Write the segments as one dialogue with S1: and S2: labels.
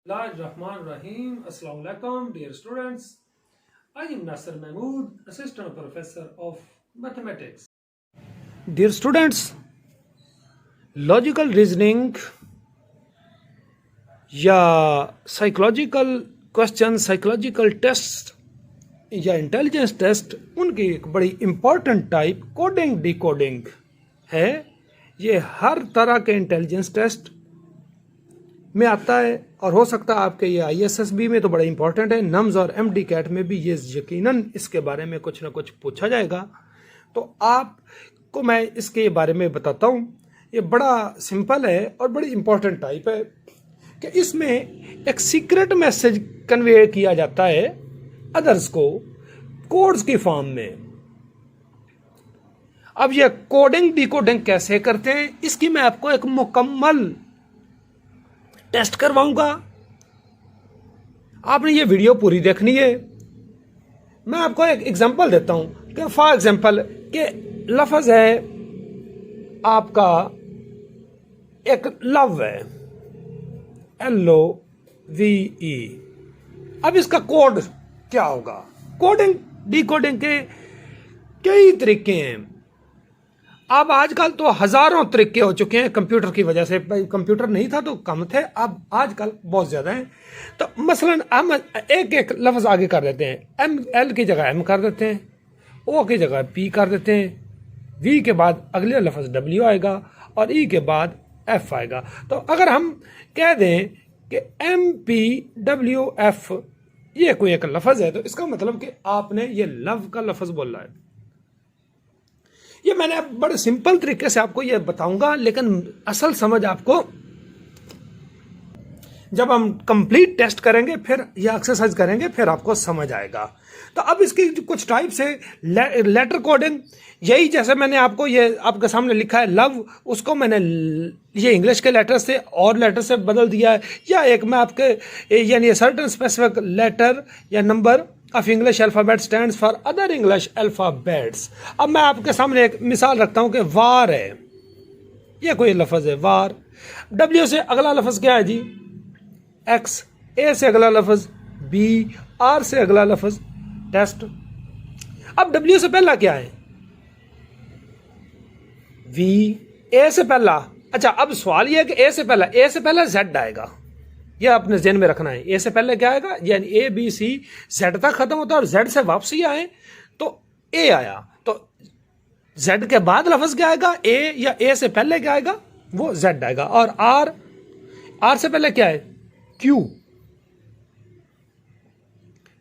S1: Rahim. Assalamu alaikum, dear students. I am Nasser Mahmood, Assistant Professor of Mathematics. Dear students, logical reasoning या psychological question, psychological test या intelligence test, उनकी एक बड़ी important type coding decoding है। ये हर तरह के इंटेलिजेंस टेस्ट में आता है और हो सकता है आपके ये ISSB में तो बड़ा इंपॉर्टेंट है। नम्स और MD कैट में भी ये यकीनन इसके बारे में कुछ ना कुछ पूछा जाएगा, तो आपको मैं इसके बारे में बताता हूँ। ये बड़ा सिंपल है और बड़ी इंपॉर्टेंट टाइप है कि इसमें एक सीक्रेट मैसेज कन्वे किया जाता है अदर्स को कोड्स की फॉर्म में। अब ये कोडिंग डिकोडिंग कैसे करते हैं, इसकी मैं आपको एक मुकम्मल टेस्ट करवाऊंगा। आपने ये वीडियो पूरी देखनी है। मैं आपको एक एग्जांपल देता हूं कि फॉर एग्जांपल कि लफ्ज है आपका एक लव है, LOVE। अब इसका कोड क्या होगा? कोडिंग डिकोडिंग के कई तरीके हैं। अब आजकल तो हजारों तरीके हो चुके हैं कंप्यूटर की वजह से। कंप्यूटर नहीं था तो कम थे, अब आजकल बहुत ज्यादा हैं। तो मसलन हम एक एक लफ्ज आगे कर देते हैं। L की जगह M कर देते हैं, O की जगह P कर देते हैं, V के बाद अगले लफ्ज W आएगा और E के बाद F आएगा। तो अगर हम कह दें कि MPWF ये कोई एक लफ्ज है, तो इसका मतलब कि आपने ये लव का लफ्ज बोला है। ये मैंने अब बड़े सिंपल तरीके से आपको ये बताऊंगा, लेकिन असल समझ आपको जब हम कंप्लीट टेस्ट करेंगे, फिर ये एक्सरसाइज करेंगे, फिर आपको समझ आएगा। तो अब इसकी कुछ टाइप्स है। लेटर कोडिंग, यही जैसे मैंने आपको ये आपके सामने लिखा है लव, उसको मैंने ये इंग्लिश के लेटर से और लेटर से बदल दिया है, या एक मैं आपके यानी सर्टेन स्पेसिफिक लेटर या number of English alphabet stands for other English alphabets. अब मैं आपके सामने एक मिसाल रखता हूं कि वार है, ये कोई लफ्ज है वार। W से अगला लफ्ज क्या है जी? X। A से अगला लफ्ज B। R से अगला लफ्ज टेस्ट। अब W से पहला क्या है? V। A से पहला, अच्छा अब सवाल यह है कि A से पहला Z आएगा, यह अपने ज़हन में रखना है। ए से पहले क्या आएगा, यानी ABC Z तक खत्म होता है और Z से वापसी आए तो A आया, तो Z के बाद लफ्ज क्या आएगा? A, या A से पहले क्या आएगा? वो Z आएगा। और R से पहले क्या है? Q।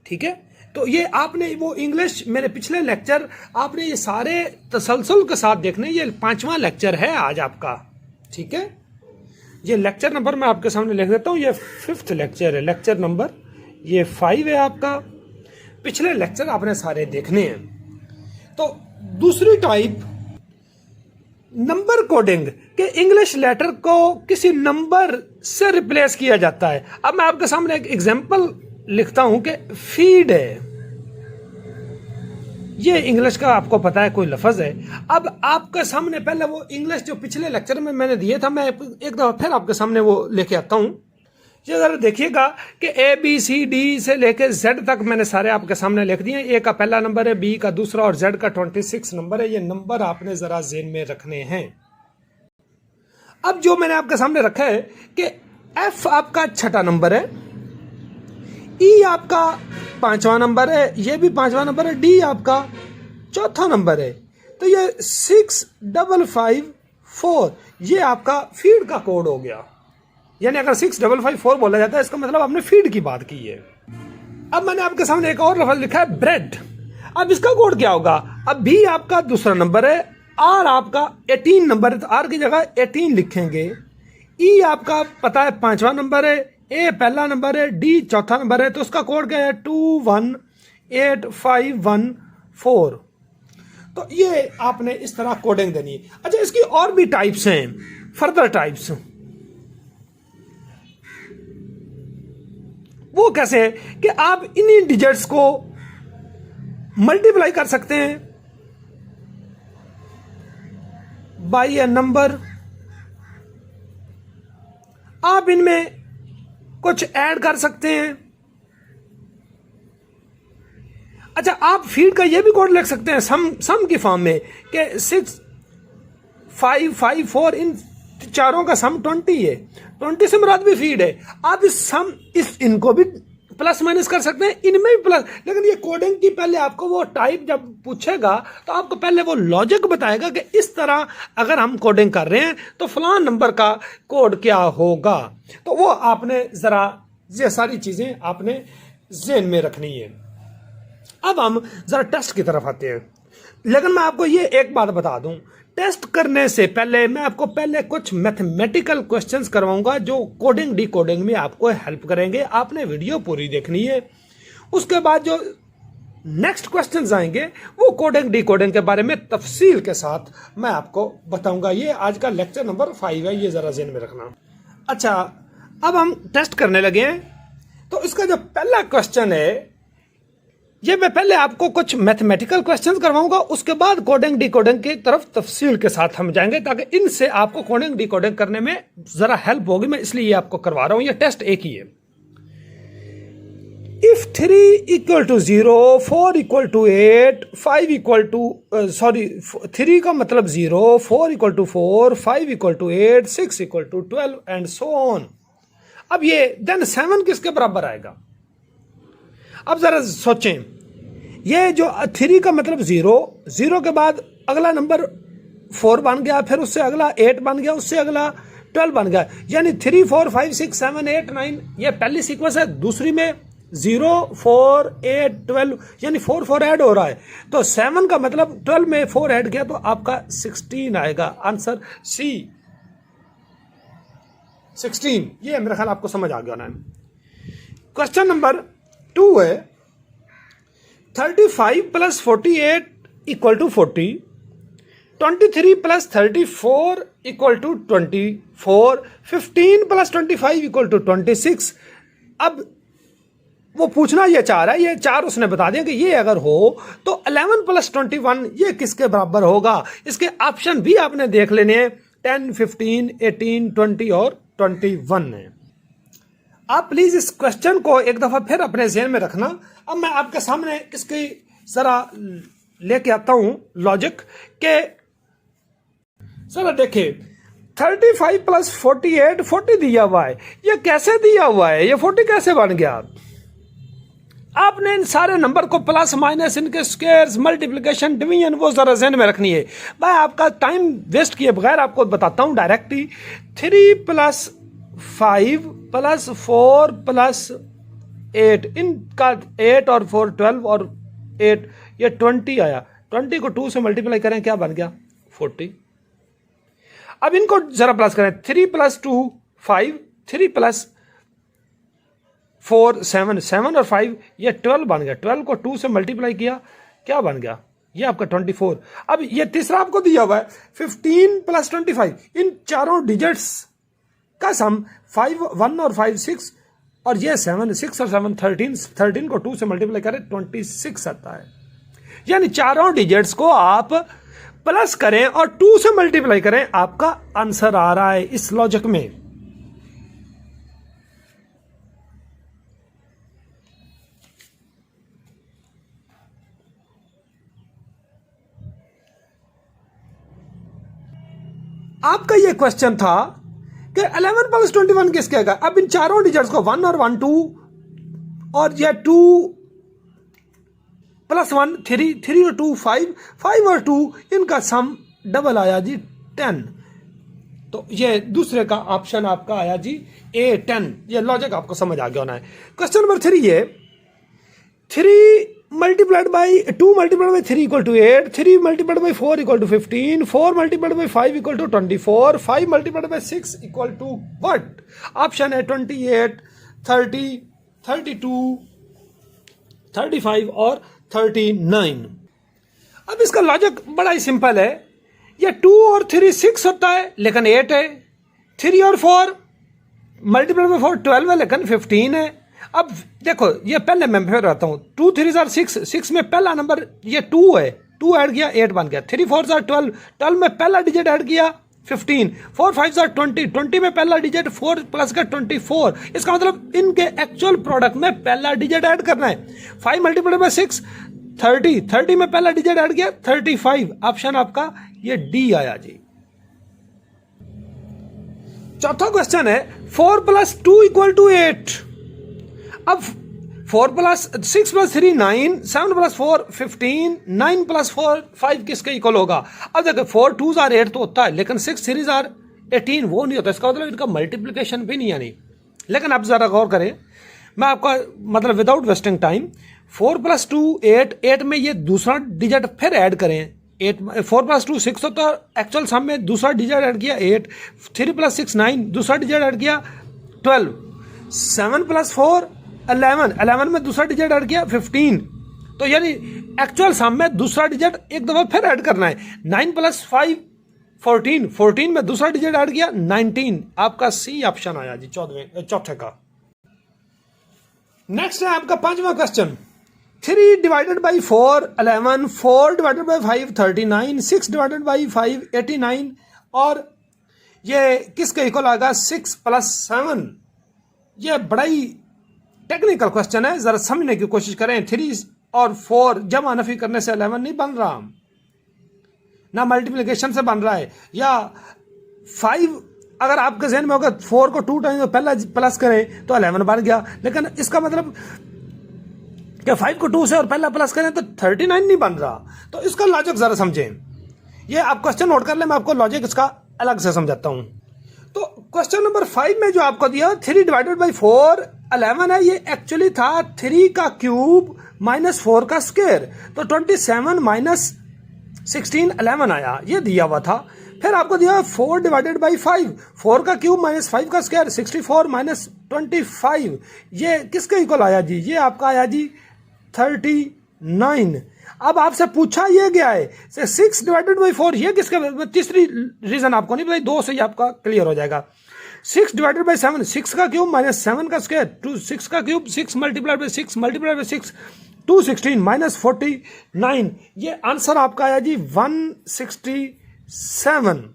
S1: ठीक है, तो ये आपने वो इंग्लिश मेरे पिछले लेक्चर आपने ये सारे तसलसल के साथ देखने। ये 5वां लेक्चर है आज आपका, ठीक है। ये लेक्चर नंबर मैं आपके सामने लिख देता हूं, ये 5th लेक्चर है, लेक्चर नंबर ये 5 है आपका। पिछले लेक्चर आपने सारे देखने हैं। तो दूसरी टाइप नंबर कोडिंग के इंग्लिश लेटर को किसी नंबर से रिप्लेस किया जाता है। अब मैं आपके सामने एक एग्जांपल लिखता हूं कि फीड है, ये इंग्लिश का आपको पता है कोई लफ्ज है। अब आपके सामने पहले वो इंग्लिश जो पिछले लेक्चर में मैंने दिए था, मैं एक दफा फिर आपके सामने वो लेके आता हूं। ये जरा देखिएगा कि ABCD से लेके Z तक मैंने सारे आपके सामने लिख दिए। A का पहला नंबर है, B का दूसरा और Z का 26 नंबर है। ये नंबर आपने जरा ज़हन में रखने हैं। अब जो मैंने आपके सामने रखा है कि F आपका 6ठा नंबर है, E आपका 5वां नंबर है, ये भी 5वां नंबर है, D आपका 4था नंबर है। तो ये 6554 ये आपका फीड का कोड हो गया। यानी अगर 6554 बोला जाता है, इसका मतलब आपने फीड की बात की है। अब मैंने आपके सामने एक और लफ्ज लिखा है ब्रेड। अब इसका कोड क्या होगा? अब B आपका दूसरा नंबर है, R आपका 18 नंबर है, तो R की जगह 18 लिखेंगे। E आपका पता है 5वां नंबर है, A पहला नंबर है, D चौथा नंबर है, तो उसका कोड क्या है? 218514। तो ये आपने इस तरह कोडिंग देनी है। अच्छा, इसकी और भी टाइप्स हैं, फर्दर टाइप्स। वो कैसे है कि आप इन्हीं डिजिट्स को मल्टीप्लाई कर सकते हैं बाय ए नंबर। आप इनमें कुछ ऐड कर सकते हैं। अच्छा, आप फीड का ये भी कोड लिख सकते हैं सम की फॉर्म में कि 6 5 5 4 इन चारों का सम 20 है, 20 से मुराद भी फीड है। आप इस इनको भी प्लस माइनस कर सकते हैं, इनमें भी प्लस। लेकिन ये कोडिंग की पहले आपको वो टाइप जब पूछेगा तो आपको पहले वो लॉजिक बताएगा कि इस तरह अगर हम कोडिंग कर रहे हैं तो फलां नंबर का कोड क्या होगा। तो वो आपने जरा ये सारी चीजें आपने ज़हन में रखनी है। अब हम जरा टेस्ट की तरफ आते हैं। लेकिन मैं आपको ये एक बात बता दूं, टेस्ट करने से पहले मैं आपको पहले कुछ मैथमेटिकल क्वेश्चंस करवाऊंगा जो कोडिंग डिकोडिंग में आपको हेल्प करेंगे। आपने वीडियो पूरी देखनी है। उसके बाद जो नेक्स्ट क्वेश्चंस आएंगे वो कोडिंग डिकोडिंग के बारे में तफसील के साथ मैं आपको बताऊंगा। ये आज का लेक्चर नंबर 5 है, ये जरा ज़हन में रखना। अच्छा, अब हम टेस्ट करने लगे हैं। तो इसका जो पहला क्वेश्चन है, ये मैं पहले आपको कुछ मैथमेटिकल क्वेश्चंस करवाऊंगा, उसके बाद कोडिंग डिकोडिंग की तरफ तफसील के साथ हम जाएंगे ताकि इनसे आपको कोडिंग डिकोडिंग करने में जरा हेल्प होगी। मैं इसलिए ये आपको करवा रहा हूं। ये टेस्ट एक ही है। If 3 equal to 0, 4 equal to 8, 5 equal to 3 का मतलब 0, 4 equal to 4, 5 equal to 8, 6 equal to 12 and so on. अब ये देन 7 किसके बराबर आएगा? अब जरा सोचें, ये जो 3 का मतलब 0, 0 के बाद अगला नंबर 4 बन गया, फिर उससे अगला 8 बन गया, उससे अगला 12 बन गया, यानी 3 4 5 6 7 8 9 ये पहली सीक्वेंस है। दूसरी में 0 4 8 12 यानी 4 4 ऐड हो रहा है। तो 7 का मतलब 12 में 4 ऐड किया तो आपका 16 आएगा। Answer C 16। ये मेरा ख्याल आपको समझ आ गया ना। क्वेश्चन नंबर 2 है 35 plus 48 equal to 40, 23 plus 34 equal to 24, 15 plus 25 equal to 26। अब वो पूछना ये चाह रहा है, ये चार उसने बता दिया कि ये अगर हो तो 11 प्लस 21 ये किसके बराबर होगा। इसके ऑप्शन भी आपने देख लेने हैं, 10, 15, 18, 20 और 21 है। आप प्लीज इस क्वेश्चन को एक दफा फिर अपने ज़हन में रखना। अब मैं आपके सामने इसकी जरा लेके आता हूं लॉजिक के। जरा देखिए, 35 प्लस 48 40 दिया हुआ है। ये कैसे दिया हुआ है? ये 40 कैसे बन गया? आपने इन सारे नंबर को प्लस माइनस, इनके स्क्वायर्स, मल्टीप्लिकेशन, डिवीजन वो जरा ज़हन में रखनी है। मैं आपका टाइम वेस्ट किए बगैर आपको बताता हूं डायरेक्टली। 3 प्लस 5 प्लस 4 प्लस 8, इनका 8 और 4 12 और 8 ये 20 आया। 20 को 2 से मल्टीप्लाई करें, क्या बन गया? 40। अब इनको जरा प्लस करें, 3 प्लस 2 5, 3 प्लस 4 7, 7 और 5 ये 12 बन गया। 12 को 2 से मल्टीप्लाई किया, क्या बन गया? ये आपका 24। अब ये तीसरा आपको दिया हुआ है 15 प्लस 25, इन चारों डिजिट्स का सम 5 1 और 5 6 और ये 7 6 और 7 13 को 2 से मल्टीप्लाई करें 26 आता है। यानी चारों डिजिट्स को आप प्लस करें और 2 से मल्टीप्लाई करें, आपका आंसर आ रहा है इस लॉजिक में। आपका ये क्वेश्चन था कि 11 प्लस 21 किसके आएगा। अब इन चारों डिजिट्स को 1 और 1 2 और ये 2 प्लस 1 3, 3 और 2 5, 5 और 2 इनका सम डबल आया जी 10। तो ये दूसरे का ऑप्शन आपका आया जी A 10। ये लॉजिक आपको समझ आ गया होना है। क्वेश्चन नंबर 3 है 3 multiplied by 2 multiplied by 3 equal to 8, 3 multiplied by 4 equal to 15, 4 multiplied by 5 equal to 24, 5 multiplied by 6 equal to what? Option है 28, 30, 32, 35 और 39। अब इसका लॉजिक बड़ा ही सिंपल है। ये 2 और 3 6 होता है लेकिन 8 है, 3 और 4 मल्टीप्लाई बाय 4 12 है लेकिन 15 है। अब देखो, ये पहले मैं फिर आता हूँ, 2 3 आर 6, 6 में पहला नंबर ये 2 है, 2 ऐड किया 8 बन गया। 3 4 आर 12, 12 में पहला डिजिट ऐड किया 15, 4 5 20, 20 में पहला डिजिट 4 प्लस का 24, इसका मतलब इनके एक्चुअल प्रोडक्ट में पहला डिजिट ऐड करना है। 5 मल्टीप्लाई बाय 6 30, 30 में पहला डिजिट ऐड किया 35, ऑप्शन आपका ये डी आया जी। चौथा क्वेश्चन है 4 + 2 = 8। अब 4 + 6 + 3 9, 7 + 4 15, 9 + 4 5 किसके इक्वल होगा? अब देखो 4 2s are 8 तो होता है, लेकिन 6 3s are 18 वो नहीं होता, इसका मतलब इनका मल्टीप्लिकेशन भी नहीं यानी। लेकिन आप जरा गौर करें, मैं आपका मतलब विदाउट वेस्टिंग टाइम 4 + 2 8, 8 में ये दूसरा डिजिट फिर ऐड करें 8, 4 + 2 6 होता है, एक्चुअल सम में दूसरा डिजिट ऐड किया 8, 3 + 6 9, दूसरा डिजिट ऐड किया 12, 7 + 4 11, 11 में दूसरा डिजिट ऐड किया 15, तो यानी एक्चुअल सम में दूसरा डिजिट एक दफा फिर ऐड करना है। 9 + 5 14, 14 में दूसरा डिजिट ऐड किया 19, आपका सी ऑप्शन आया जी चौथे का। नेक्स्ट है आपका पांचवा क्वेश्चन 3 / 4 11, 4 / 5 39, 6 / 5 89, और ये किसके इक्वल आएगा? 6 + 7। ये बड़ा ही टेक्निकल क्वेश्चन है, जरा समझने की कोशिश करें। 3 और 4 जमा नफी करने से 11 नहीं बन रहा, ना मल्टीप्लिकेशन से बन रहा है, या 5 अगर आपके जहन में होगा 4 को 2 टाइम्स पहला प्लस करें तो 11 बन गया, लेकिन इसका मतलब क्या 5 को 2 से और पहला प्लस करें तो 39 नहीं बन रहा। तो इसका लॉजिक जरा समझें, ये आप क्वेश्चन नोट कर ले, मैं आपको लॉजिक इसका अलग से समझाता हूं। तो क्वेश्चन नंबर 5 में जो आपको दिया 3 / 4 11 है, ये एक्चुअली था 3 का क्यूब -4 का स्क्वायर, तो 27 - 16 11 आया, ये दिया हुआ था। फिर आपको दिया 4 / 5, 4 का क्यूब -5 का स्क्वायर 64 - 25, ये किसके इक्वल आया जी? ये आपका आया जी 39। अब आपसे पूछा ये गया है 6 / 4, ये किसका? तीसरी रीजन आपको नहीं बताई, 2 से ही आपका क्लियर हो जाएगा। 6 / 7, 6 का क्यूब -7 का स्क्वायर, 6 का क्यूब 6 × 6 × 6 216 - 49, ये आंसर आपका आया जी 167।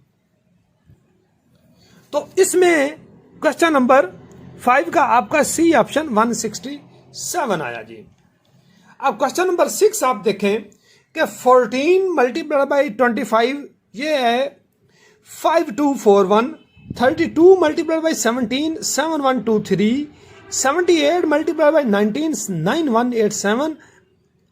S1: तो इसमें क्वेश्चन नंबर 5 का आपका सी ऑप्शन 167 आया जी। अब क्वेश्चन नंबर 6 आप देखें कि 14 × 25 ये है 5241, 32 × 17 7123, 78 × 19 9187,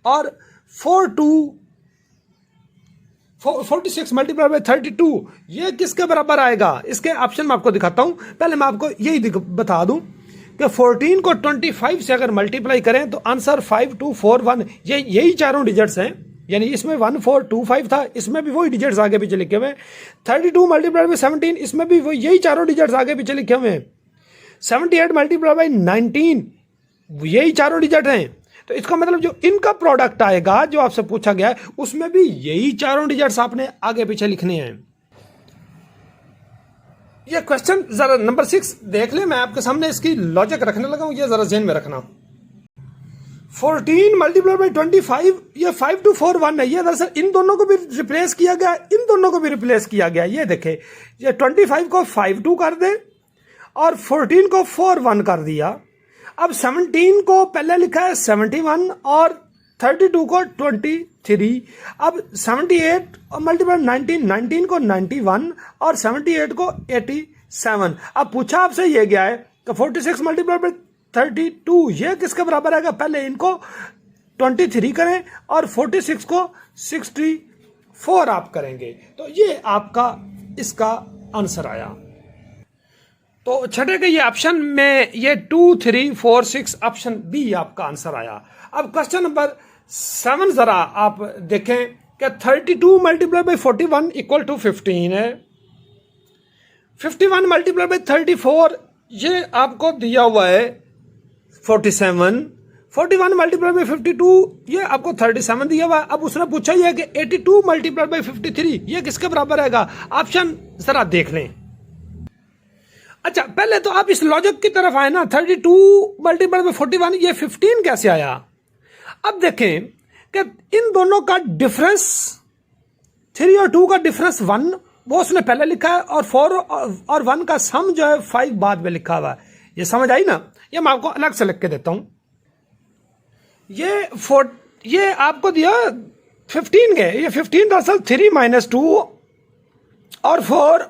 S1: और 46 × 32 ये किसके बराबर आएगा? इसके ऑप्शन मैं आपको दिखाता हूं। पहले मैं आपको यही बता दूं कि 14 को 25 से अगर मल्टीप्लाई करें तो आंसर 5241, ये यही चारों डिजिट्स हैं, यानी इसमें 1425 था, इसमें भी वही डिजिट्स आगे पीछे लिखे हुए हैं। 32 × 17, इसमें भी वही यही चारों डिजिट्स आगे पीछे लिखे हुए हैं। 78 × 19 यही चारों डिजिट हैं। तो इसका मतलब जो इनका प्रोडक्ट आएगा जो आपसे पूछा गया है उसमें भी यही चारों डिजिट्स आपने आगे पीछे लिखने हैं। ये क्वेश्चन जरा नंबर 6 देख ले, मैं आपके सामने इसकी लॉजिक रखने लगा हूं, ये जरा ध्यान में रखना। 14 × 25 ये 5241 है, ये दरअसल इन दोनों को भी रिप्लेस किया गया, इन दोनों को भी रिप्लेस किया गया। ये देखे, ये 25 को 52 कर दे और 14 को 41 कर दिया। अब 17 को पहले लिखा है 71 और 32 को 23। अब 78 और मल्टीप्लाई 19 को 91 और 78 को 87। अब पूछा आपसे ये गया है कि 46 × 32 ये किसके बराबर आएगा? पहले इनको 23 करें और 46 को 64 आप करेंगे, तो ये आपका इसका आंसर आया। तो छठे के ये ऑप्शन में ये 2 3 4 6 ऑप्शन बी आपका आंसर आया। अब क्वेश्चन नंबर 7 जरा आप देखें कि 32 × 41 = 15 है। 51 × 34 ये आपको दिया हुआ है 47। 41 × 52 ये आपको 37 दिया हुआ है। अब उसने पूछा यह कि 82 × 53 ये किसके बराबर आएगा? ऑप्शन जरा देख लें। अच्छा, पहले तो आप इस लॉजिक की तरफ आए ना, 32 × 41 ये 15 कैसे आया? अब देखें कि इन दोनों का डिफरेंस 3 और 2 का डिफरेंस 1 वो उसने पहले लिखा है, और 4 और 1 का सम जो है 5 बाद में लिखा हुआ है। ये समझ आई ना? ये मैं आपको अलग से लिख के देता हूं। ये आपको दिया 15 के, ये 15 दरअसल 3 - 2 और 4,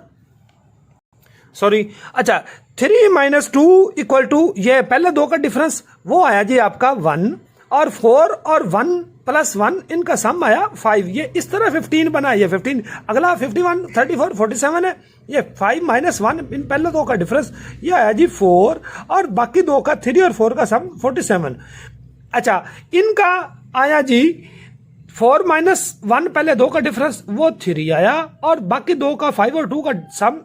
S1: सॉरी, अच्छा 3 - 2 इक्वल टू, ये पहले दो का डिफरेंस वो आया जी आपका 1, और 4 और 1 + 1 इनका सम आया 5। ये इस तरह 15 बना, ये 15, अगला 51, 34, 47 है। ये 5 - 1 इन पहले दो का डिफरेंस ये आया जी 4, और बाकी दो का 3 और 4 का सम 47। अच्छा, इनका आया जी 4 - 1 पहले दो का डिफरेंस वो 3 आया, और बाकी दो का 5 और 2 का सम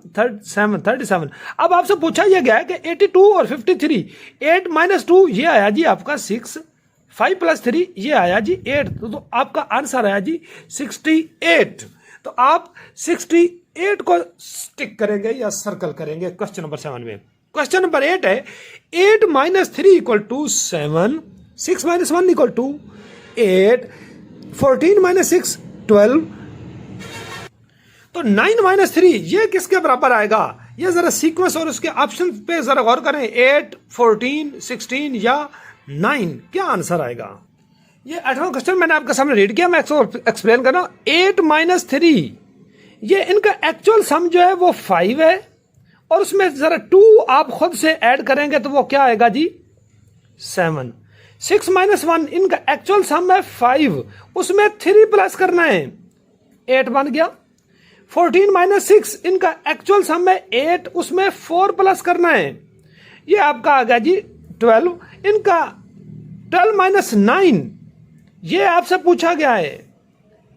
S1: 37। अब आपसे पूछा यह गया है कि 82 और 53, 8 - 2 ये आया जी आपका 6, 5 + 3 ये आया जी 8, तो आपका आंसर आया जी 68। तो आप 68 को स्टिक करेंगे या सर्कल करेंगे क्वेश्चन नंबर 7 में। क्वेश्चन नंबर 8 है 8 - 3 = 7, 6 - 1 = 8, 14 - 6 12, तो 9 - 3 ये किसके बराबर आएगा? ये जरा सीक्वेंस और उसके ऑप्शन पे जरा गौर करें। 8, 14, 16 या 9, क्या आंसर आएगा? ये 8वां क्वेश्चन मैंने आपके सामने रीड किया, मैं एक्सप्लेन कर रहा हूं। 8 - 3 ये इनका एक्चुअल सम जो है वो 5 है, और उसमें जरा 2 आप खुद से ऐड करेंगे तो वो क्या आएगा जी 7। 6 - 1 इनका एक्चुअल सम है 5, उसमें 3 प्लस करना है, 8 बन गया। 14 - 6 इनका एक्चुअल सम है 8, उसमें 4 प्लस करना है, ये आपका आ गया जी 12। इनका 12 - 9 ये आपसे पूछा गया है,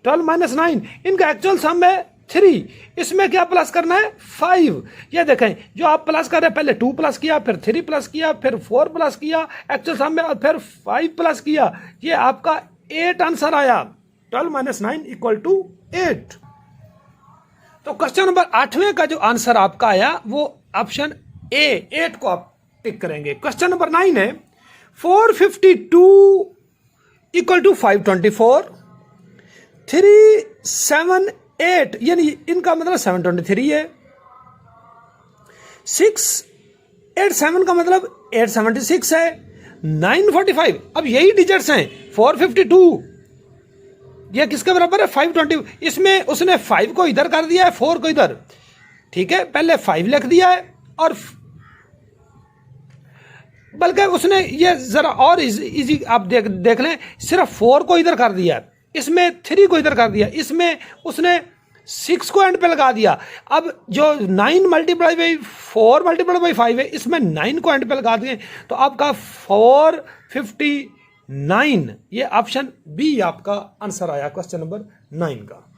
S1: 12 - 9 इनका एक्चुअल सम है 3, इसमें क्या प्लस करना है 5। ये देखें, जो आप प्लस कर रहे हैं, पहले 2 प्लस किया, फिर 3 प्लस किया, फिर 4 प्लस किया एक्चुअल सम में, और फिर 5 प्लस किया, ये आपका 8 आंसर आया। 12 - 9 = 8। तो क्वेश्चन नंबर 8वें का जो आंसर आपका आया वो ऑप्शन ए 8 को आप टिक करेंगे। क्वेश्चन नंबर 9 है 452 = 524, 378 यानी इनका मतलब 723 है, 687 का मतलब 876 है, 945, अब यही डिजिट्स हैं। 452 ये किसके बराबर है 520, इसमें उसने 5 को इधर कर दिया है, 4 को इधर, ठीक है, पहले 5 लिख दिया है, और बल्कि उसने ये जरा और इजी आप देख लें, सिर्फ 4 को इधर कर दिया, इसमें 3 को इधर कर दिया, इसमें उसने 6 को एंड पे लगा दिया। अब जो 9 × 4 × 5 है, इसमें 9 को एंड पे लगा दिए, तो आपका 459, ये ऑप्शन बी आपका आंसर आया क्वेश्चन नंबर 9 का।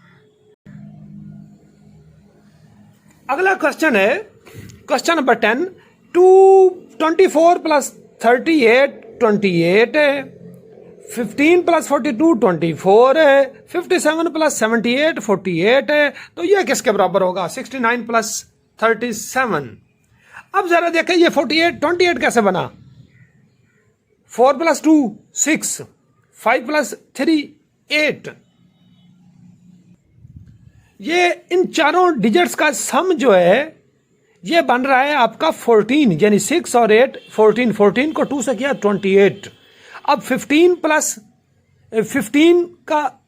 S1: अगला क्वेश्चन है क्वेश्चन नंबर 10, 224 + 38 28 है, 15 + 42 24 है, 57 + 78 48 है, तो यह किसके बराबर होगा 69 + 37। अब जरा देखें ये 48 28 कैसे बना, 4 + 2 6, 5 + 3 8, ये इन चारों डिजिट्स का सम जो है ये बन रहा है आपका 14, यानी 6 और 8 14, 14 को 2 से किया 28। अब 15 का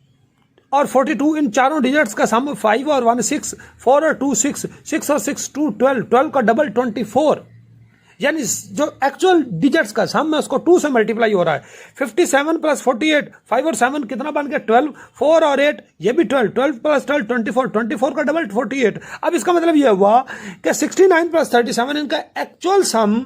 S1: और 42 इन चारों डिजिट्स का सम 5 और 1 6, 4 और 2 6, 6 और 6 2 12, 12 का डबल 24, यानी जो एक्चुअल डिजिट्स का सम है उसको 2 से मल्टीप्लाई हो रहा है। 57 + 48, 5 और 7 कितना बन गया 12, 4 और 8 ये भी 12, 12 + 12 24, 24 का डबल 48। अब इसका मतलब ये हुआ कि 69 + 37 इनका एक्चुअल सम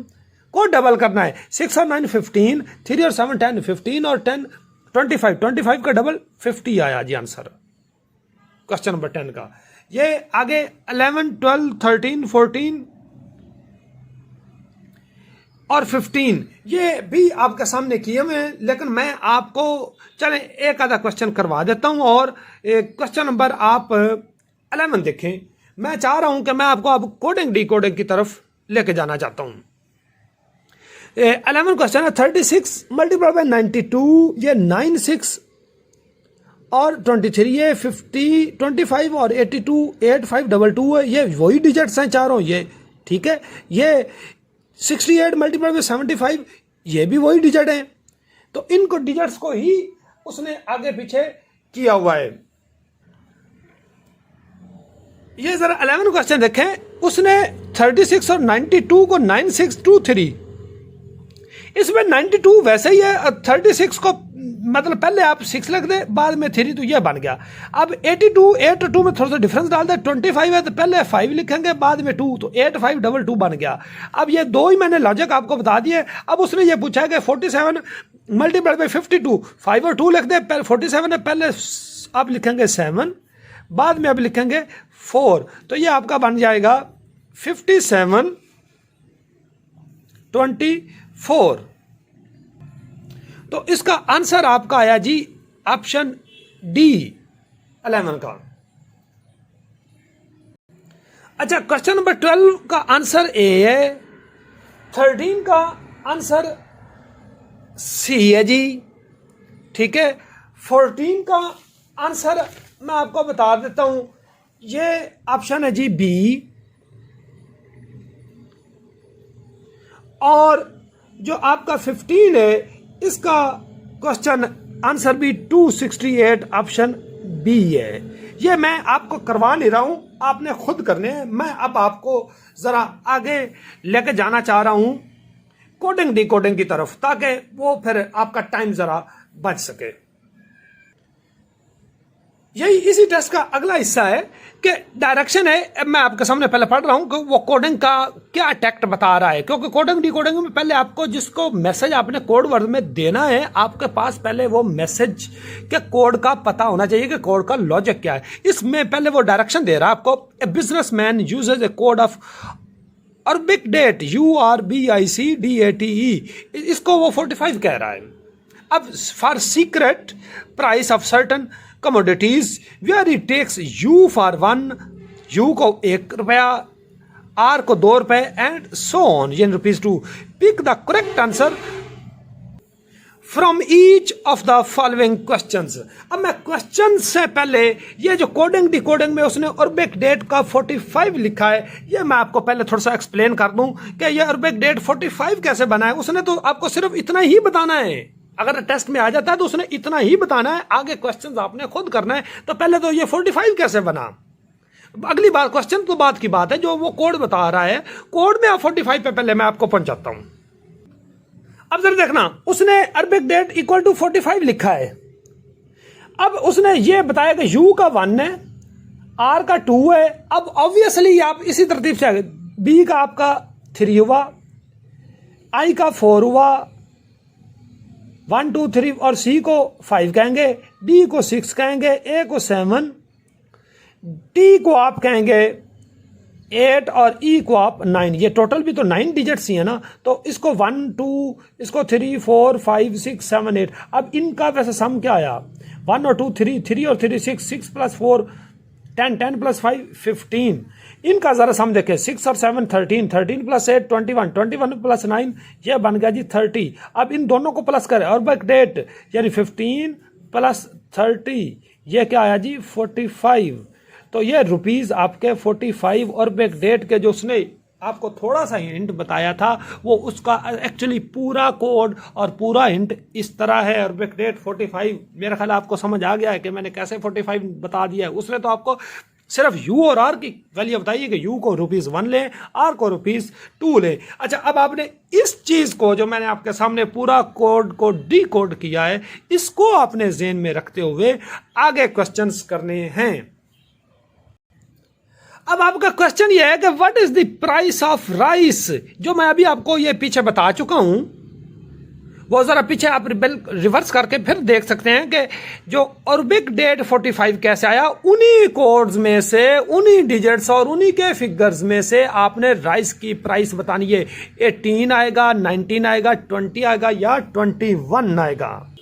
S1: को डबल करना है। 6 और 9 15, 3 और 7 10, 15 और 10 25, 25 का डबल 50 आया जी आंसर क्वेश्चन नंबर 10 का। ये आगे 11 12 13 14 और 15 ये भी आपके सामने किए हुए हैं, लेकिन मैं आपको चलें एक आधा क्वेश्चन करवा देता हूं। और क्वेश्चन नंबर आप 11 देखें। मैं चाह रहा हूं कि मैं आपको अब कोडिंग डिकोडिंग की तरफ लेके जाना चाहता हूं। 11 क्वेश्चन है 36 × 92, ये 96 और 23, ये 50, 25 और 82, 8522 है, ये वही डिजिट्स हैं चारों, ये ठीक है। ये 68 मल्टीप्लाई में 75, ये भी वही डिजिट हैं। तो इनको डिजिट्स को ही उसने आगे पीछे किया हुआ है। ये जरा 11 क्वेश्चन देखें, उसने 36 और 92 को 9623, इसमें 92 वैसे ही है, 36 को मतलब पहले आप 6 लिख दे, बाद में 3, तो ये बन गया। अब 82 में थोड़ा सा डिफरेंस डाल दे, 25 है तो पहले 5 लिखेंगे, बाद में 2, तो 8522 बन गया। अब ये दो ही मैंने लॉजिक आपको बता दिए। अब उसने ये पूछा कि 47 मल्टीप्लाई बाई 52, 5 और 2 लिख दे, 47 है पहले आप लिखेंगे 7, बाद में आप लिखेंगे 4, तो ये आपका बन जाएगा 5724। तो इसका आंसर आपका आया जी ऑप्शन डी 11 का। अच्छा, क्वेश्चन नंबर 12 का आंसर ए है, 13 का आंसर सी है जी, ठीक है। 14 का आंसर मैं आपको बता देता हूं, ये ऑप्शन है जी बी, और जो आपका 15 है इसका क्वेश्चन आंसर भी 268 ऑप्शन बी है। ये मैं आपको करवा नहीं रहा हूं, आपने खुद करने हैं। मैं अब आपको जरा आगे लेके जाना चाह रहा हूं कोडिंग डिकोडिंग की तरफ, ताकि वो फिर आपका टाइम जरा बच सके। यही इसी टेस्ट का अगला हिस्सा है कि डायरेक्शन है। मैं आपके सामने पहले पढ़ रहा हूं कि वो कोडिंग का क्या टैक्ट बता रहा है, क्योंकि कोडिंग डिकोडिंग में पहले आपको जिसको मैसेज आपने कोड वर्ड में देना है, आपके पास पहले वो मैसेज के कोड का पता होना चाहिए कि कोड का लॉजिक क्या है। इसमें पहले वो डायरेक्शन दे रहा है आपको, a businessman uses a code of Arabic date URBICDATE, इसको वो 45 कह रहा है। अब for secret price of certain commodities where he takes you for 1, U को 1 रुपया, आर को 2 रुपए, and so on in ₹2। Pick the correct answer from each of the following questions. अब मैं क्वेश्चन से पहले ये जो कोडिंग डिकोडिंग में उसने अरबिक डेट का 45 लिखा है, ये मैं आपको पहले थोड़ा सा एक्सप्लेन कर दूं कि ये अरबिक डेट 45 कैसे बना है। उसने तो आपको सिर्फ इतना ही बताना है, अगर टेस्ट में आ जाता है तो उसने इतना ही बताना है, आगे क्वेश्चंस आपने खुद करना है। तो पहले तो ये 45 कैसे बना, अगली बार क्वेश्चन तो बात की बात है, जो वो कोड बता रहा है कोड में 45 पे पहले मैं आपको पहुंचाता हूं। अब जरा देखना, उसने अरबिक डेट इक्वल टू 45 लिखा है। अब उसने ये बताया कि यू का 1 है, आर का 2 है। अब ऑब्वियसली आप इसी तरतीब से आगे, बी का आपका 3 हुआ, आई का 4 हुआ, 1 2 3, और सी को 5 कहेंगे, डी को 6 कहेंगे, ए को 7, टी को आप कहेंगे 8, और ई को आप 9। ये टोटल भी तो 9 डिजिट्स ही है ना, तो इसको 1 2, इसको 3 4 5 6 7 8। अब इनका वैसे सम क्या आया, 1 और 2 3, 3 और 3 6, 6 + 4 10, 10 + 5 15। इनका जरा सम देखें, 6 और 7 13, 13 + 8 21, 21 + 9 ये बन गया जी 30। अब इन दोनों को प्लस करें, अरबिक डेट यानी 15 + 30, ये क्या आया जी 45। तो ये रुपीज आपके 45 अरबिक डेट के, जो उसने आपको थोड़ा सा हिंट बताया था, वो उसका एक्चुअली पूरा कोड और पूरा हिंट इस तरह है। अरबिक डेट 45, मेरा ख्याल आपको समझ आ गया है कि मैंने कैसे 45 बता दिया है। उसने तो आपको सिर्फ यू और आर की वैल्यू बताइए कि यू को ₹1 लें, आर को ₹2 लें। अच्छा, अब आपने इस चीज को, जो मैंने आपके सामने पूरा कोड को डी कोड किया है, इसको आपने ज़हन में रखते हुए आगे क्वेश्चंस करने हैं। अब आपका क्वेश्चन ये है कि what is the price of rice, जो मैं अभी आपको ये पीछे बता चुका हूं, वो जरा पीछे आप रिवर्स करके फिर देख सकते हैं कि जो अरबिक डेट 45 कैसे आया। उन्हीं कोड्स में से, उन्हीं डिजिट्स और उन्हीं के फिगर्स में से आपने राइस की प्राइस बतानी है। 18 आएगा, 19 आएगा, 20 आएगा या 21 आएगा।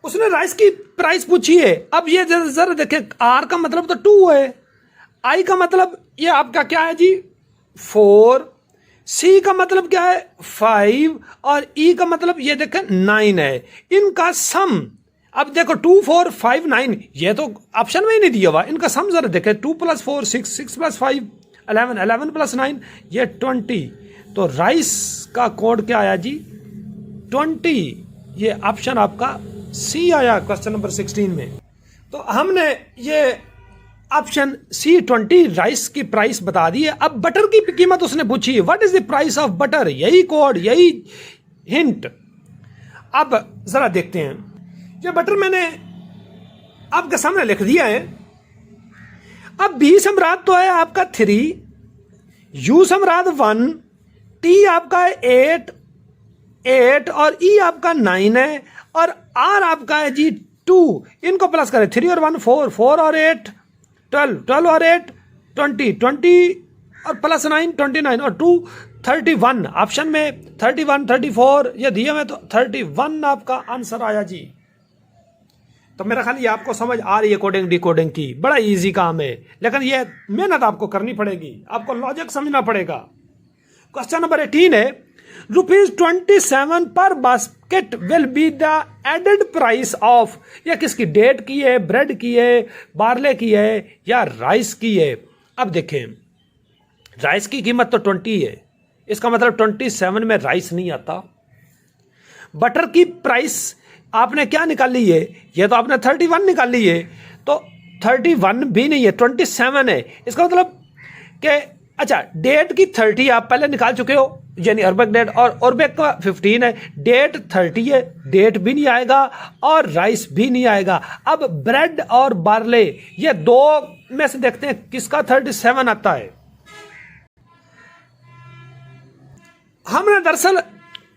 S1: उसने राइस की प्राइस पूछी है। अब ये जरा देखें, आर का मतलब तो 2 है, आई का मतलब ये आपका क्या है जी 4, सी का मतलब क्या है 5, और ई का मतलब ये देखें 9 है। इनका सम अब देखो 2459 ये तो ऑप्शन में ही नहीं दिया हुआ, इनका सम जरा देखें 2 + 4 6 6 + 5 11 11 + 9 ये 20। तो राइस का कोड क्या आया जी 20, ये ऑप्शन आपका सी आया क्वेश्चन नंबर 16 में। तो हमने ये ऑप्शन सी 20 राइस की प्राइस बता दी है। अब बटर की कीमत उसने पूछी है, what is the price of butter, यही कोड यही हिंट। अब जरा देखते हैं, ये बटर मैंने आपके सामने लिख दिया है। अब बी सम्राट तो है आपका 3, यू सम्राट 1, टी आपका है 8 और ई आपका 9 है और आर आपका है जी 2। इनको प्लस करें 3 और 1 4, 4 और 8 12, 12 और 8 20, 20 और प्लस 9 29 और 2 31। ऑप्शन में 31 34 ये दिए में, तो 31 आपका आंसर आया जी। तो मेरा ख्याल ये आपको समझ आ रही है कोडिंग डिकोडिंग की, बड़ा इजी काम है, लेकिन ये मेहनत आपको करनी पड़ेगी, आपको लॉजिक समझना पड़ेगा। क्वेश्चन नंबर 18 है ₹27 पर basket will be the added price of, या किसकी, डेट की है, ब्रेड की है, बार्ले की है या राइस की है। अब देखें राइस की कीमत तो 20 है, इसका मतलब 27 में राइस नहीं आता। बटर की प्राइस आपने क्या निकाली है, ये तो आपने 31 निकाली है, तो 31 भी नहीं है 27 है, इसका मतलब कि अच्छा डेट की 30 आप पहले निकाल चुके हो, यानी अरबिक डेट, और अरबिक का 15 है, डेट 30 है, डेट भी नहीं आएगा और राइस भी नहीं आएगा। अब ब्रेड और बार्ले ये दो में से देखते हैं किसका 37 आता है। हमने दरअसल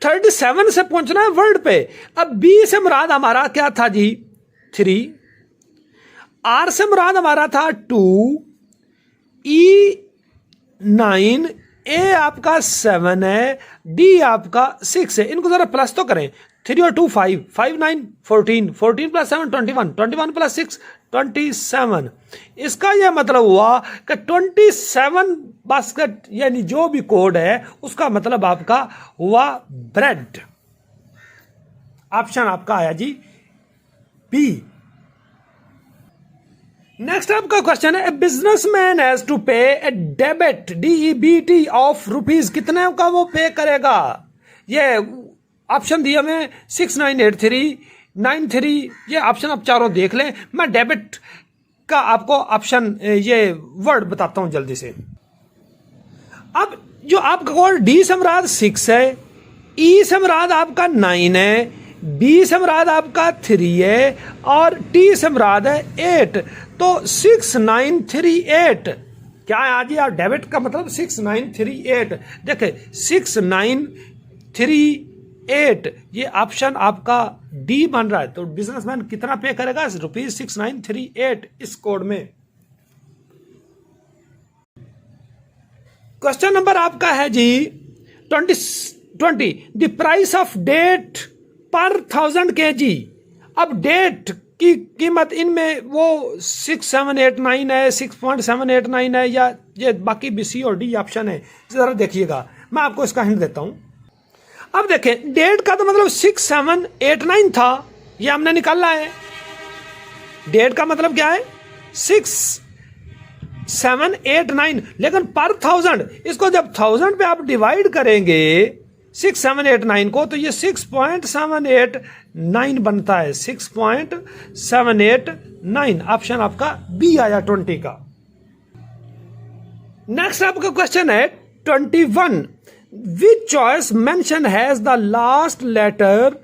S1: 37 से पहुंचना है वर्ड पे। अब बी से मुराद हमारा क्या था जी 3, आर से मुराद हमारा था 2, ई 9, ए आपका 7 है, डी आपका 6 है। इनको जरा प्लस तो करें, 3 और 2 5, 5 9 14, 14 + 7 21, 21 + 6 27। इसका यह मतलब हुआ कि 27 बास्केट यानी जो भी कोड है उसका मतलब आपका हुआ ब्रेड। ऑप्शन आपका आया जी बी। नेक्स्ट आपका क्वेश्चन है, बिजनेसमैन हैज टू पे ए डेबिट DEBT ऑफ रुपीज, कितने का वो पे करेगा। ये ऑप्शन दिया मैं 6983 93, ये ऑप्शन आप चारों देख लें। मैं डेबिट का आपको ऑप्शन ये वर्ड बताता हूं जल्दी से। अब जो आपका कोड डी से मुराद 6 है, ई से मुराद आपका 9 है, बी से मुराद आपका 3 है और टी से मुराद है 8। तो 6938 क्या है आज यार, डेबिट का मतलब 6938। देखे 6938 ये ऑप्शन आपका डी बन रहा है। तो बिजनेसमैन कितना पे करेगा ₹6938 इस कोड में। क्वेश्चन नंबर आपका है जी 20 द प्राइस ऑफ डेट पर 1000 kg। अब डेट की कीमत इनमें वो 6789 है, 6.789 है, या ये बाकी बी सी और डी ऑप्शन है, जरा देखिएगा, मैं आपको इसका हिंट देता हूं। अब देखें डेट का तो मतलब 6789 था, ये हमने निकाला है। डेट का मतलब क्या है 6789, लेकिन पर 1000 इसको जब 1000 पे आप डिवाइड करेंगे 6789 को, तो ये 6.789 बनता है, 6.789। ऑप्शन आपका बी आया 20 का। नेक्स्ट आपका क्वेश्चन है 21 which choice mention has the last letter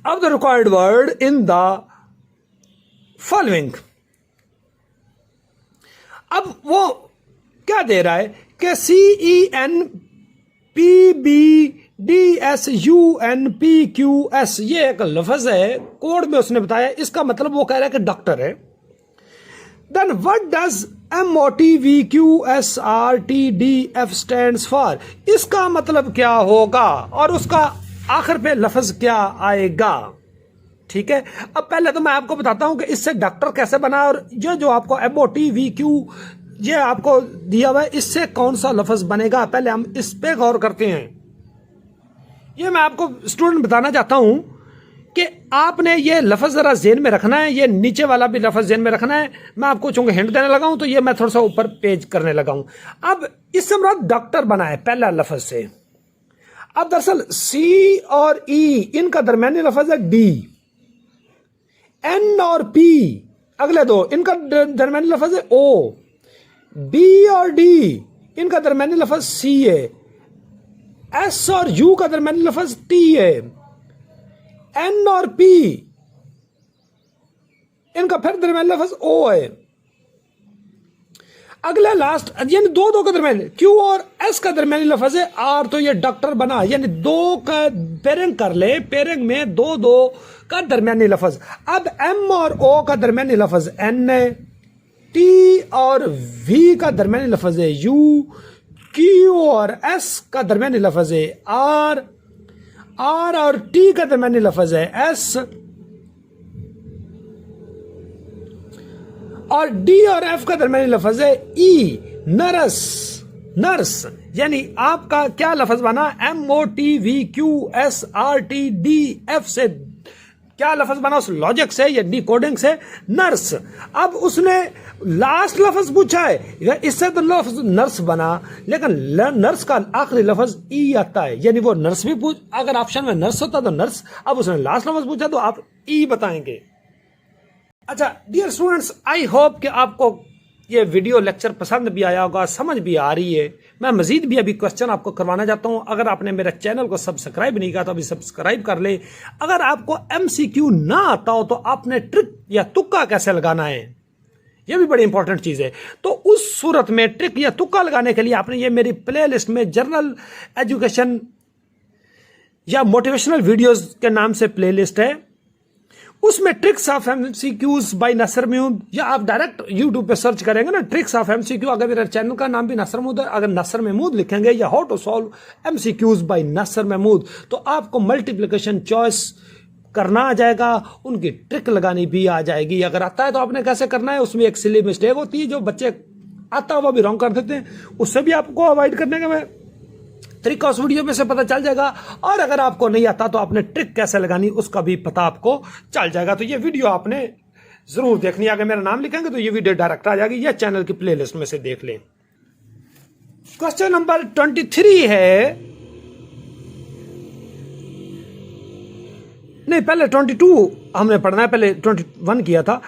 S1: of the required word in the following. अब वो क्या दे रहा है कि CENPBDSUNPQS ये एक लफ्ज है, कोड में उसने बताया, इसका मतलब वो कह रहा है कि डॉक्टर है। Then what does MOTVQSRTDF stands for, इसका मतलब क्या होगा और उसका आखिर पे लफ्ज क्या आएगा। ठीक है, अब पहले तो मैं आपको बताता हूं कि इससे डॉक्टर कैसे बना, और ये जो आपको MOTVQ ये आपको दिया हुआ है इससे कौन सा लफ्ज बनेगा, पहले हम इस पे गौर करते हैं। ये मैं आपको स्टूडेंट बताना चाहता हूं कि आपने ये लफ्ज जरा जेन में रखना है, ये नीचे वाला भी लफ्ज जेन में रखना है। मैं आपको चूंकि हिंट देने लगा हूं तो ये मैं थोड़ा सा ऊपर पेज करने लगा हूं। अब इससे मुराद डॉक्टर बना है पहला लफ्ज से। अब दरअसल सी और ई इनका दरमियानी लफ्ज है डी। एन और पी अगले दो इनका दरमियानी लफ्ज है ओ। बी और डी इनका दरमियानी लफ्ज सी है। एस और यू का दरमियानी लफ्ज टी है। एन और पी इनका फिर दरमियानी लफ्ज ओ है। अगला लास्ट यानी दो दो का दरमियान क्यू और एस का दरमियानी लफ्ज है आर। तो ये डॉक्टर बना, यानी दो का पेयरिंग कर ले, पेयरिंग में दो दो का दरमियानी लफ्ज। अब एम और ओ का दरमियानी लफ्ज एन है। टी और वी का दरमियानी लफ्ज है यू। क्यू और एस का दरमियानी लफ्ज है आर। आर और टी का दरमियानी लफ्ज है एस। और डी और एफ का दरमियानी लफ्ज है ई। नर्स, नर्स यानी आपका क्या लफ्ज बना, M O T V Q S R T D F से क्या लफ्ज बना उस लॉजिक से या डी कोडिंग से, नर्स। अब उसने लास्ट लफ्ज पूछा है, इससे तो लफ्ज नर्स बना, लेकिन नर्स का आखिरी लफ्ज ई आता है, यानी वो नर्स भी पूछ, अगर ऑप्शन में नर्स होता तो नर्स, अब उसने लास्ट लफ्ज पूछा तो आप ई बताएंगे। अच्छा डियर स्टूडेंट्स, आई होप कि आपको ये वीडियो लेक्चर पसंद भी आया होगा, समझ भी आ रही है। मैं मजीद भी अभी क्वेश्चन आपको करवाना चाहता हूं। अगर आपने मेरे चैनल को सब्सक्राइब नहीं किया तो अभी सब्सक्राइब कर ले। अगर आपको एमसीक्यू ना आता हो तो आपने ट्रिक या तुक्का कैसे लगाना है, ये भी बड़ी इंपॉर्टेंट चीज है। तो उस सूरत में ट्रिक या तुक्का लगाने के लिए आपने ये मेरी प्लेलिस्ट में जनरल एजुकेशन या मोटिवेशनल वीडियोस के नाम से प्लेलिस्ट है, उसमें tricks of MCQs by Nasar Mahmood, या आप डायरेक्ट यूट्यूब पे सर्च करेंगे ना ट्रिक्स ऑफ एमसीक्यू, अगर मेरे चैनल का नाम भी नसर महमूद है, अगर नसर महमूद लिखेंगे या how to solve MCQs by Nasar Mahmood, तो आपको मल्टीप्लिकेशन चॉइस करना आ जाएगा, उनकी ट्रिक लगानी भी आ जाएगी। अगर आता है तो आपने कैसे करना है, उसमें एक सिली मिस्टेक होती है जो बच्चे आता हुआ भी रॉन्ग कर देते हैं, उससे भी आपको अवॉइड करने का मैं तरीका उस वीडियो में से पता चल जाएगा। और अगर आपको नहीं आता तो आपने ट्रिक कैसे लगानी उसका भी पता आपको चल जाएगा। तो ये वीडियो आपने जरूर देखनी है। अगर मेरा नाम लिखेंगे तो ये वीडियो डायरेक्ट आ जाएगी, या चैनल की प्लेलिस्ट में से देख लें। क्वेश्चन नंबर 23 है, नहीं पहले 22 हमने पढ़ना है, पहले 21 किया था।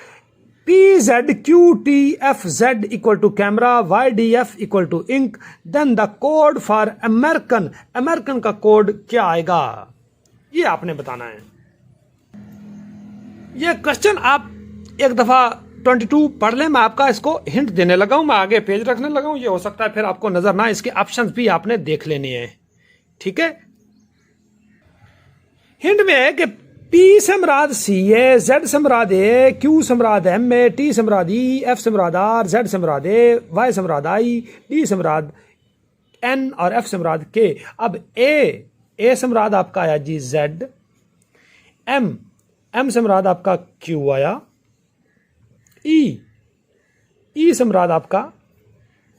S1: P Z Q T F Z equal to camera, Y D F equal to ink, then the code for American, American का कोड क्या आएगा, ये आपने बताना है। ये क्वेश्चन आप एक दफा 22 पढ़ लें, मैं आपका इसको हिंट देने लगा हूं, मैं आगे पेज रखने लगा हूं, ये हो सकता है फिर आपको नजर ना, इसके ऑप्शंस भी आपने देख लेने हैं, ठीक है। हिंट में है कि पी से मुराद सी है, जेड से मुराद ए, क्यू से मुराद एम है, टी से मुराद ई, एफ से मुराद आर, जेड से मुराद ए, वाई से मुराद आई, डी से मुराद एन और एफ से मुराद के। अब ए से मुराद आपका आया जी जेड, एम से मुराद आपका क्यू आया, ई से मुराद आपका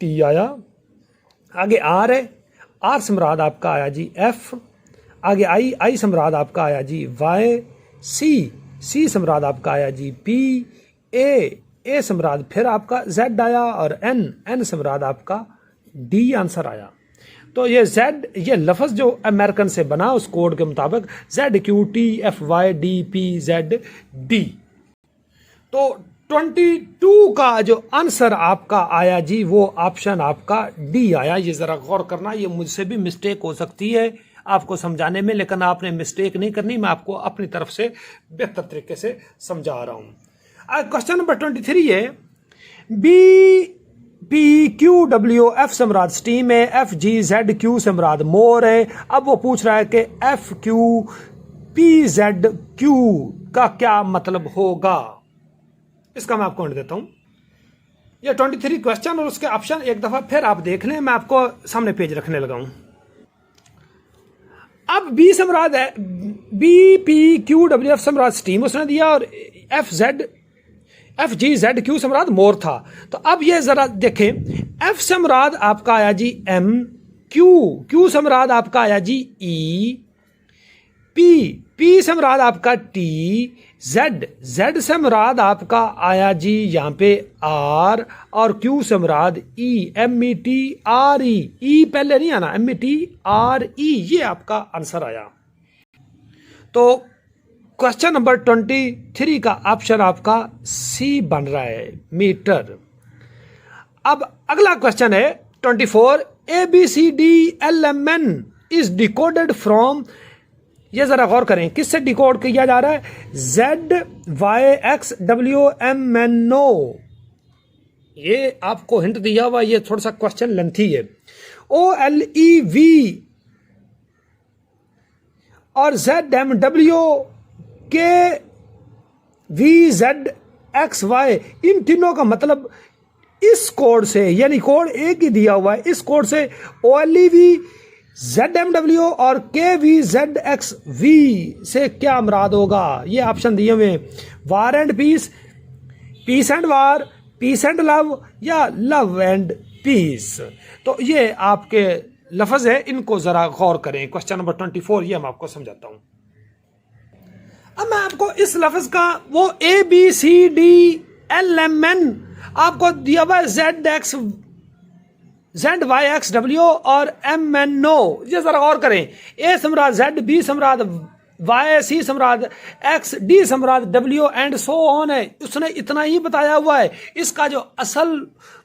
S1: टी आया, आगे आर है, आर से मुराद आपका आया जी एफ, आगे आई से मुराद आपका आया जी वाई, सी से मुराद आपका आया जी पी, ए से मुराद फिर आपका जेड आया, और एन से मुराद आपका डी आंसर आया। तो ये जेड, ये लफ्ज जो अमेरिकन से बना उस कोड के मुताबिक Z Q T F Y D P Z D. तो 22 का जो आंसर आपका आया जी वो ऑप्शन आपका डी आया। ये जरा गौर करना, ये मुझसे भी मिस्टेक हो सकती है आपको समझाने में, लेकिन आपने मिस्टेक नहीं करनी, मैं आपको अपनी तरफ से बेहतर तरीके से समझा रहा हूं। क्वेश्चन नंबर 23 है, B P Q W F से मुराद स्टीम है, एफ जी जेड क्यू से मुराद मोर है। अब वो पूछ रहा है कि F Q P Z Q का क्या मतलब होगा, इसका मैं आपको हिंट देता हूं। ये 23 क्वेश्चन और उसके ऑप्शन एक दफा फिर आप देख लें, मैं आपको सामने पेज रखने लगा हूं। अब बी से मुराद है, B P Q W F से मुराद स्टीम उसने दिया, और एफ जी जेड क्यू से मुराद मोर था। तो अब ये जरा देखें, एफ से मुराद आपका आया जी एम, क्यू से मुराद आपका आया जी ई, पी से मुराद आपका टी, जेड, जेड से मुराद आपका आया जी यहाँ पे आर, और क्यू से मुराद ई, METRE, ई पहले नहीं आना, METRE, ये आपका आंसर आया। तो क्वेश्चन नंबर 23 का ऑप्शन आपका सी बन रहा है, मीटर। अब अगला क्वेश्चन है 24, ABCDLMN इज डिकोडेड फ्रॉम, ये जरा गौर करें किससे डिकोड किया जा रहा है, ZYXWMNO। ये आपको हिंट दिया हुआ, ये थोड़ा सा क्वेश्चन लेंथी है। OLEV और ZMWKVZXY, इन तीनों का मतलब इस कोड से, यानी कोड एक ही दिया हुआ है, इस कोड से OLEV, ZMW और KVZXV से क्या मुराद होगा। ये ऑप्शन दिए हुए, war and peace, peace and war, peace and love, या लव एंड पीस। तो ये आपके लफ्ज है, इनको जरा गौर करें। क्वेश्चन नंबर 24 ये मैं आपको समझाता हूं। अब मैं आपको इस लफ्ज का वो ABCDLMN आपको दिया हुआ ZYXW और MNO, ये जरा गौर करें। ए समराद Z, B समराद Y, C समराद X, D समराद W and so on है। उसने इतना ही बताया हुआ है। इसका जो असल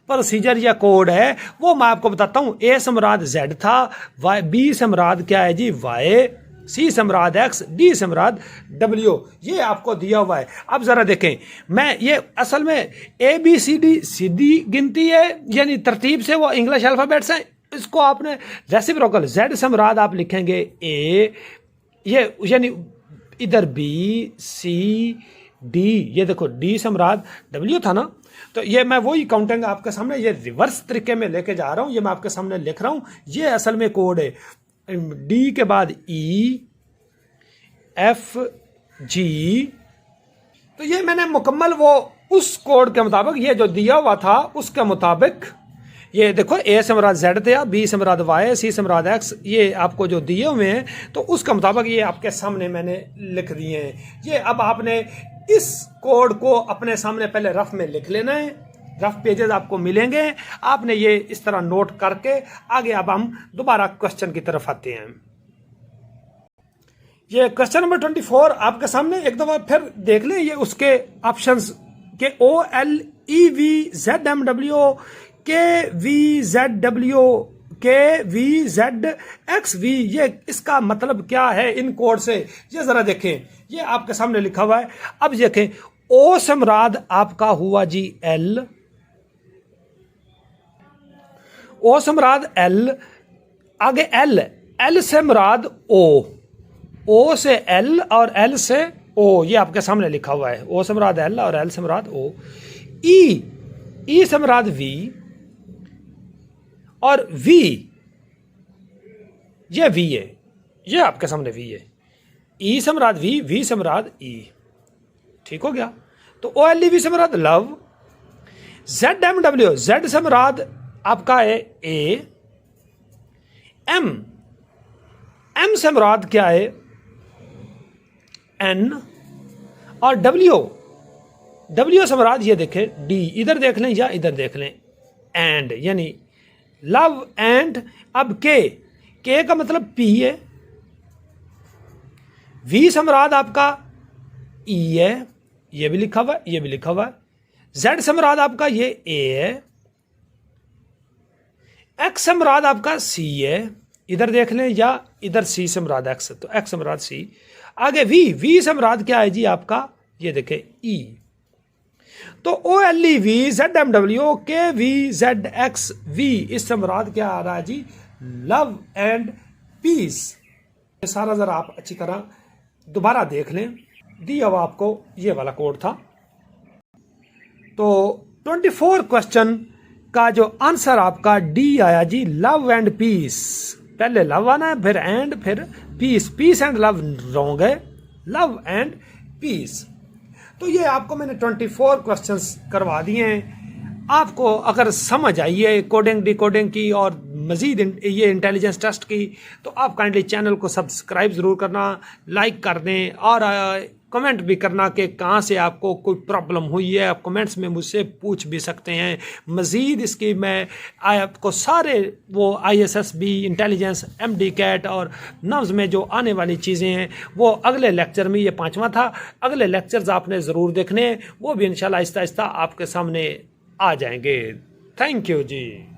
S1: प्रोसीजर या कोड है वो मैं आपको बताता हूं। ए समराद Z था, B समराद क्या है जी Y, C समराद X, D समराद W, ये आपको दिया हुआ है। अब जरा देखें, मैं ये असल में ABCD सीधी गिनती है, यानी तरतीब से वो इंग्लिश अल्फाबेट्स हैं। इसको आपने रेसिप्रोकल, Z समराद आप लिखेंगे A, ये यानी इधर B, C, D, ये देखो D समराद W था ना, तो ये मैं वही काउंटिंग आपके सामने ये रिवर्स तरीके में लेके जा रहा हूं। ये मैं आपके सामने लिख रहा हूं, ये असल में कोड है। डी के बाद E, F, G, तो ये मैंने मुकम्मल वो उस कोड के मुताबिक, ये जो दिया हुआ था उसके मुताबिक, ये देखो A से मुराद Z था, B से मुराद Y, C से मुराद X, ये आपको जो दिए हुए हैं तो उसका मुताबिक ये आपके सामने मैंने लिख दिए हैं। ये अब आपने इस कोड को अपने सामने पहले रफ में लिख लेना है, रफ पेजेस आपको मिलेंगे, आपने ये इस तरह नोट करके आगे अब हम दोबारा क्वेश्चन की तरफ आते हैं। ये क्वेश्चन नंबर 24 आपके सामने एक दफा फिर देख लें, ये उसके ऑप्शंस के OLEVZMW KVZW KVZXV, ये इसका मतलब क्या है इन कोड से, ये जरा देखें। ये आपके सामने लिखा हुआ है। अब देखें, O से मुराद आपका हुआ जी L, O से मुराद L, आगे L से मुराद O, O से L और L से O, ये आपके सामने लिखा हुआ है। O से मुराद L और L से मुराद O। E से मुराद V और V, ये V है, ये आपके सामने V है। E से मुराद V से मुराद E, ठीक हो गया। तो OLEV से मुराद लव, ZMW, Z से मुराद आपका है A, M से मुराद क्या है N, और W से मुराद ये देखें D, इधर देख लें या इधर देख लें, एंड, यानी लव एंड। अब K का मतलब P है, V से मुराद आपका E है, ये भी लिखा हुआ है, ये भी लिखा हुआ है। Z से मुराद आपका ये A है, X से मुराद आपका C है, इधर देख लें, या इधर C से मुराद X, तो X से मुराद C। आगे V से मुराद क्या है जी आपका, ये देखें E। तो OLEV ZMW KVZXV, इससे मुराद क्या आ रहा है जी, लव एंड पीस। ये सारा जरा आप अच्छी तरह दोबारा देख लें, दिया हुआ आपको ये वाला कोड था। तो 24 क्वेश्चन का जो आंसर आपका D आया जी, लव एंड पीस। पहले लव आना है, फिर एंड, फिर peace. Peace and love wrong है, लव एंड पीस। तो ये आपको मैंने 24 क्वेश्चंस करवा दिए हैं। आपको अगर समझ आई है कोडिंग डिकोडिंग की और मज़ीद ये इंटेलिजेंस टेस्ट की, तो आप काइंडली चैनल को सब्सक्राइब ज़रूर करना, लाइक कर दें और कमेंट भी करना कि कहाँ से आपको कोई प्रॉब्लम हुई है। आप कमेंट्स में मुझसे पूछ भी सकते हैं। मज़ीद इसकी मैं आपको सारे वो ISSB, इंटेलिजेंस, MD कैट और नव्ज़ में जो आने वाली चीज़ें हैं वो अगले लेक्चर में, ये 5वां था, अगले लेक्चर्स आपने ज़रूर देखने हैं, वो भी इंशाल्लाह आहिस्ता आहिस्ता आपके सामने आ जाएंगे। Thank you ji.